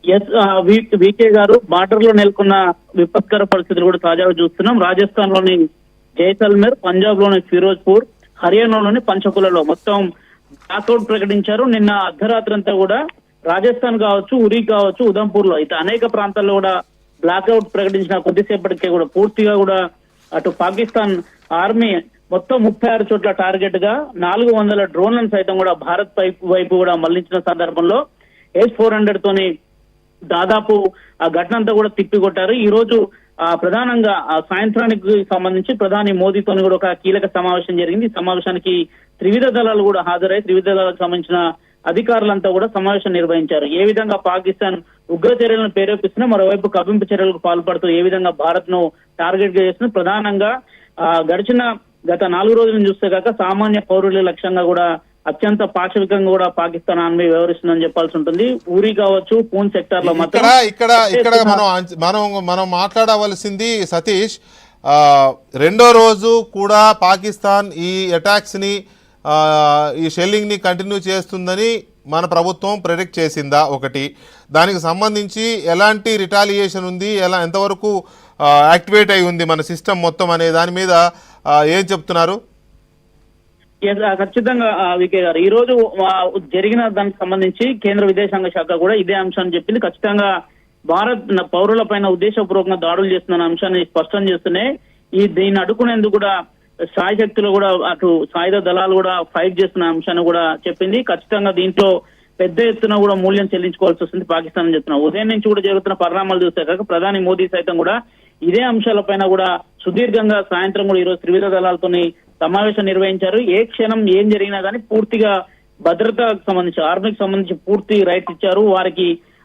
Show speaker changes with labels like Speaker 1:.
Speaker 1: Yes VK గారు, border లో నెలకొన్న విపత్కర పరిస్థితులు కూడా తాజాగా చూస్తున్నాం. రాజస్థాన్ లోని జైసల్మేర్, పంజాబ్ లోని ఫిరోజ్పూర్, హర్యానాలోని పంచకులలో మొత్తం బ్లాక్అవుట్ ప్రకటించారు. నిన్న అర్ధరాత్రి అంతా కూడా రాజస్థాన్ కావచ్చు, ఉరి కావచ్చు, ఉదంపూర్ లో అయితే అనేక ప్రాంతాల్లో కూడా బ్లాక్అవుట్ ప్రకటించిన కొద్దిసేపటికే కూడా పూర్తిగా కూడా అటు పాకిస్తాన్ ఆర్మీ మొత్తం 36 చోట్ల టార్గెట్ గా 400 డ్రోన్లను సైతం కూడా భారత్ వైపు కూడా మళ్లించిన సందర్భంలో S-400 తోని దాదాపు ఆ ఘటన అంతా కూడా తిప్పికొట్టారు. ఈ రోజు ప్రధానంగా సాయంత్రానికి సంబంధించి ప్రధాని మోదీతో కూడా ఒక కీలక సమావేశం జరిగింది. ఈ సమావేశానికి త్రివిధ దళాలు కూడా హాజరై త్రివిధ దళాలకు సంబంధించిన అధికారులంతా కూడా సమావేశం నిర్వహించారు. ఏ విధంగా పాకిస్తాన్ ఉగ్ర చర్యలను ప్రేరేపిస్తున్నా, మరోవైపు కవ్వింపు చర్యలకు పాల్పడుతూ ఏ విధంగా భారత్ ను టార్గెట్ గా చేస్తుంది, ప్రధానంగా గత 4 రోజులను చూస్తే కాక సామాన్య పౌరుల లక్ష్యంగా కూడా అత్యంత పాశవికంగా కూడా పాకిస్తాన్ ఆర్మీ వ్యవహరిస్తుందని చెప్పాల్సి ఉంటుంది. ఊరి కావచ్చు, పూంచ్ సెక్టార్ లో మాత్రం
Speaker 2: ఇక్కడ మనం మాట్లాడవలసింది సతీష్, రెండో రోజు కూడా పాకిస్తాన్ ఈ అటాక్స్ ని ఈ షెల్లింగ్ ని కంటిన్యూ చేస్తుందని మన ప్రభుత్వం ప్రెడిక్ట్ చేసిందా? ఒకటి, దానికి సంబంధించి ఎలాంటి రిటాలియేషన్ ఉంది, ఎంతవరకు యాక్టివేట్ అయి ఉంది మన సిస్టమ్ మొత్తం అనే దాని మీద ఏం చెప్తున్నారు?
Speaker 1: ఖచ్చితంగా వికే గారు, ఈ రోజు జరిగిన దానికి సంబంధించి కేంద్ర విదేశాంగ శాఖ కూడా ఇదే అంశాన్ని చెప్పింది. ఖచ్చితంగా భారత్ పౌరుల పైన ఉద్దేశపూర్వకంగా దాడులు చేస్తున్న అంశాన్ని స్పష్టం చేస్తున్నాయి. దీన్ని అడ్డుకునేందుకు కూడా సాయశక్తులు కూడా అటు సాయుధ దళాలు కూడా ఫైట్ చేస్తున్న అంశాన్ని కూడా చెప్పింది. ఖచ్చితంగా దీంట్లో పెద్ద ఎత్తున కూడా మూల్యం చెల్లించుకోవాల్సి వస్తుంది పాకిస్తాన్ అని చెప్తున్నారు. ఉదయం నుంచి కూడా జరుగుతున్న పరిణామాలు చూస్తే కాక ప్రధాని మోదీ సైతం కూడా ఇదే అంశాలపైన కూడా సుదీర్ఘంగా సాయంత్రం కూడా ఈరోజు త్రివిధ దళాలతోని సమావేశం నిర్వహించారు. ఏ క్షణం ఏం జరిగినా కానీ పూర్తిగా భద్రతకు సంబంధించి ఆర్మీకి సంబంధించి పూర్తి రైట్స్ ఇచ్చారు. వారికి